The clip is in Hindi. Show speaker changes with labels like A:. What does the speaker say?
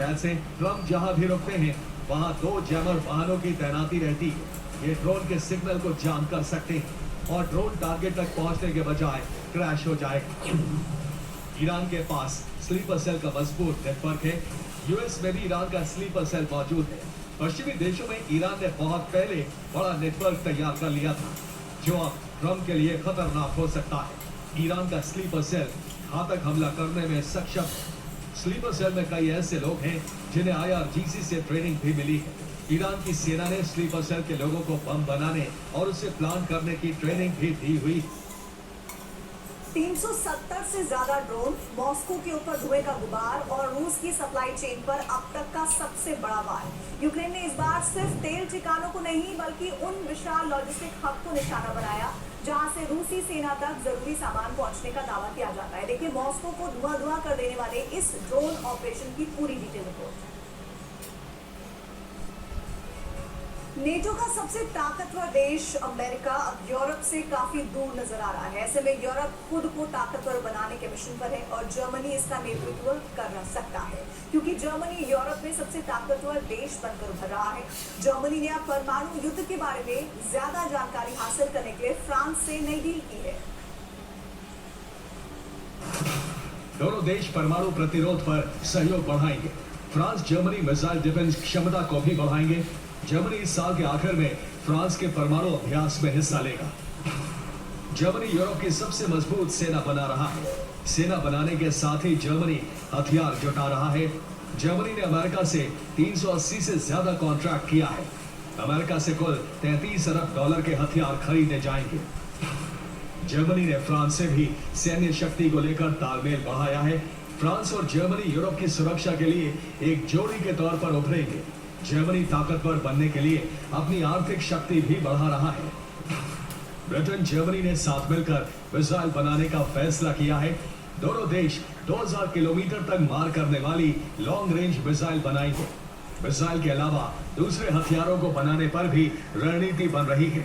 A: कैसे? ट्रम्प जहां भी रुकते हैं वहां 2 जैमर वाहनों की तैनाती रहती है। ये ड्रोन के सिग्नल को जाम कर सकते हैं और ड्रोन टारगेट तक पहुंचने के बजाय क्रैश हो जाए। ईरान के पास स्लीपर सेल का मजबूत नेटवर्क है। यूएस में भी ईरान का स्लीपर सेल मौजूद है। पश्चिमी देशों में ईरान ने बहुत पहले बड़ा नेटवर्क तैयार कर लिया था, जो अब ट्रम्प के लिए खतरनाक हो सकता है। ईरान का स्लीपर सेल घातक हमला करने में सक्षम है। स्लीपर सेल में कई ऐसे लोग हैं जिन्हें IRGC से ट्रेनिंग भी मिली है। ईरान की सेना ने स्लीपर सेल के लोगों को बम बनाने और उसे प्लान करने की ट्रेनिंग भी दी हुई।
B: 370 से ज्यादा ड्रोन, मॉस्को के ऊपर धुएं का गुबार और रूस की सप्लाई चेन पर अब तक का सबसे बड़ा वार। यूक्रेन ने इस बार सिर्फ तेल ठिकानों को नहीं बल्कि उन विशाल लॉजिस्टिक हब को निशाना बनाया जहां से रूसी सेना तक जरूरी सामान पहुंचने का दावा किया जाता है। देखिए मॉस्को को धुआं कर देने वाले इस ड्रोन ऑपरेशन की पूरी डिटेल रिपोर्ट। नेटो का सबसे ताकतवर देश अमेरिका अब यूरोप से काफी दूर नजर आ रहा है। ऐसे में यूरोप खुद को ताकतवर बनाने के मिशन पर है और जर्मनी इसका नेतृत्व कर सकता है, क्योंकि जर्मनी यूरोप में सबसे ताकतवर देश बनकर उभर रहा है। जर्मनी ने अब परमाणु युद्ध के बारे में ज्यादा जानकारी हासिल करने के लिए फ्रांस से नई डील की है।
A: दोनों देश परमाणु प्रतिरोध पर सहयोग बढ़ाएंगे। फ्रांस जर्मनी मिसाइल डिफेंस क्षमता को भी बढ़ाएंगे। जर्मनी इस साल के आखिर में फ्रांस के परमाणु अभ्यास में हिस्सा लेगा। जर्मनी यूरोप की सबसे मजबूत सेना बना रहा है। सेना बनाने के साथ ही जर्मनी हथियार जुटा रहा है। जर्मनी ने अमेरिका से 380 से ज्यादा कॉन्ट्रैक्ट किया है। अमेरिका से कुल 33 अरब डॉलर के हथियार खरीदे जाएंगे। जर्मनी ने फ्रांस से भी सैन्य शक्ति को लेकर तालमेल बढ़ाया है। फ्रांस और जर्मनी यूरोप की सुरक्षा के लिए एक जोड़ी के तौर पर उभरेंगे। जर्मनी ताकतवर बनने के लिए अपनी आर्थिक शक्ति भी बढ़ा रहा है। ब्रिटेन जर्मनी ने साथ मिलकर मिसाइल बनाने का फैसला किया है। दोनों देश 2000 किलोमीटर तक मार करने वाली लॉन्ग रेंज मिसाइल बनाएंगे। मिसाइल के अलावा दूसरे हथियारों को बनाने पर भी रणनीति बन रही है।